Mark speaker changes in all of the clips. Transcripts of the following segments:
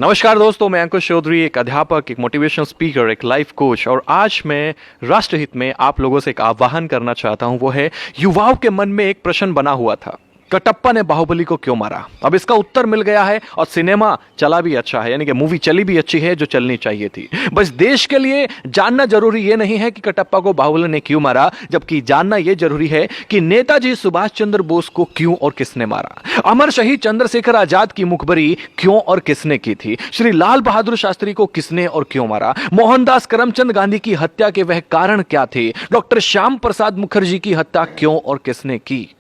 Speaker 1: नमस्कार दोस्तों, मैं अंकुश चौधरी, एक अध्यापक, एक मोटिवेशनल स्पीकर, एक लाइफ कोच। और आज मैं राष्ट्रहित में आप लोगों से एक आह्वान करना चाहता हूं। वो है, युवाओं के मन में एक प्रश्न बना हुआ था, कटप्पा ने बाहुबली को क्यों मारा। अब इसका उत्तर मिल गया है और सिनेमा चला भी अच्छा है, यानी कि मूवी चली भी अच्छी है जो चलनी चाहिए थी। बस देश के लिए जानना जरूरी ये नहीं है कि कटप्पा को बाहुबली ने क्यों मारा, जबकि जानना यह जरूरी है कि नेताजी सुभाष चंद्र बोस को क्यों और किसने मारा। अमर शहीद चंद्रशेखर आजाद की मुखबरी क्यों और किसने की थी। श्री लाल बहादुर शास्त्री को किसने और क्यों मारा। मोहनदास करमचंद गांधी की हत्या के वह कारण क्या थे। डॉक्टर श्याम प्रसाद मुखर्जी की हत्या क्यों और किसने की।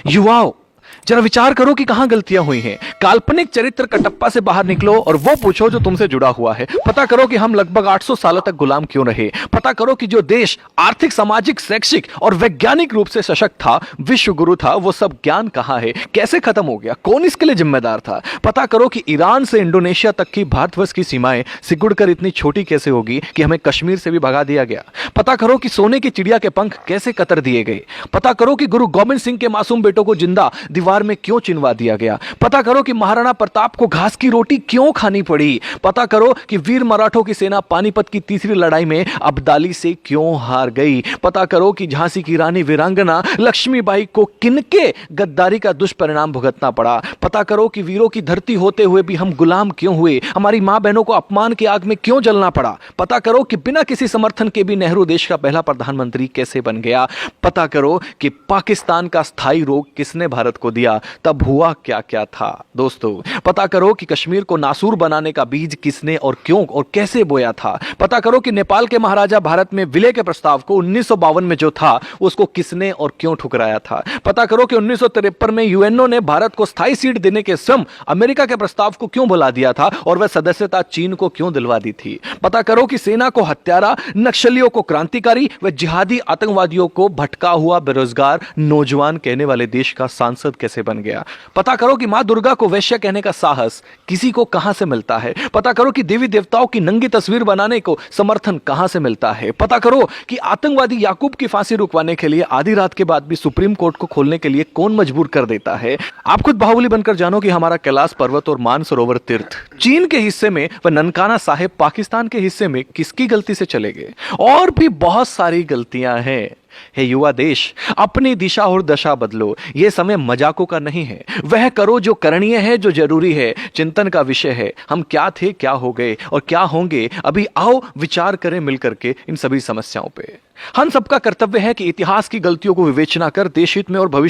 Speaker 1: युवाओं, जरा विचार करो कि कहां गलतियां हुई हैं। काल्पनिक चरित्र कटप्पा से बाहर निकलो और वो पूछो जो तुमसे जुड़ा हुआ है। पता करो कि हम लगभग 800 सालों तक गुलाम क्यों रहे। पता करो कि जो देश आर्थिक, सामाजिक, शैक्षिक और वैज्ञानिक रूप से सशक्त था, विश्व गुरु था, वो सब ज्ञान कहां है, कैसे खत्म हो गया, कौन इसके लिए जिम्मेदार था। पता करो कि ईरान से इंडोनेशिया तक की भारतवर्ष की सीमाएं सिकुड़कर इतनी छोटी कैसे होगी कि हमें कश्मीर से भी भगा दिया गया। पता करो कि सोने की चिड़िया के पंख कैसे कतर दिए गए। पता करो कि गुरु गोविंद सिंह के मासूम बेटों को जिंदा दीवार में क्यों चिनवा दिया गया। पता करो कि महाराणा प्रताप को घास की रोटी क्यों खानी पड़ी। पता करो कि वीर मराठों की सेना पानीपत की तीसरी लड़ाई में अब्दाली से क्यों हार गई। पता करो कि झांसी की रानी वीरांगना लक्ष्मीबाई को किनके गद्दारी का दुष्परिणाम भुगतना पड़ा। पता करो कि वीरों की धरती होते हुए भी हम गुलाम क्यों हुए, हमारी मां बहनों को अपमान की आग में क्यों जलना पड़ा। पता करो कि बिना किसी समर्थन के भी नेहरू देश का पहला प्रधानमंत्री कैसे बन गया। पता करो कि पाकिस्तान का स्थायी रोग किसने भारत को दिया, तब हुआ क्या क्या था। दोस्तों, पता करो कि कश्मीर को नासूर बनाने का बीज किसने और क्यों और कैसे बोया था। पता करो कि नेपाल के महाराजा भारत में विलय के प्रस्ताव को 1952 में जो था उसको किसने और क्यों ठुकराया था। पता करो कि 1953 में यूएनओ ने भारत को स्थायी सीट देने के स्वयं अमेरिका के प्रस्ताव को क्यों भुला दिया था और वह सदस्यता चीन को क्यों दिलवा दी थी। पता करो कि सेना को हत्यारा, नक्सलियों को क्रांतिकारी व जिहादी आतंकवादियों को भटका हुआ बेरोजगार नौजवान कहने वाले देश का सांसद कैसे बन गया। पता करो कि मां दुर्गा को वैश्य कहने का साहस किसी को कहां से मिलता है। पता करो कि देवी देवताओं की नंगी तस्वीर बनाने को समर्थन कहां से मिलता है। पता करो कि आतंकवादी याकूब की फांसी रुकवाने के लिए आधी रात के बाद भी सुप्रीम कोर्ट को खोलने के लिए कौन मजबूर कर देता है। आप खुद बाहुबली बनकर जानो कि हमारा कैलाश पर्वत और मानसरोवर तीर्थ चीन के हिस्से में व ननकाना साहिब पाकिस्तान के हिस्से में किसकी गलती से चले गए। और भी बहुत सारी गलतियां हैं। हे युवा देश, अपनी दिशा और दशा बदलो। यह समय मजाकों का नहीं है। वह करो जो करणीय है, जो जरूरी है, चिंतन का विषय है। हम क्या थे, क्या हो गए और क्या होंगे। अभी आओ विचार करें मिलकर के इन सभी समस्याओं पे। हम सबका कर्तव्य है कि इतिहास की गलतियों को विवेचना कर देश हित में और भविष्य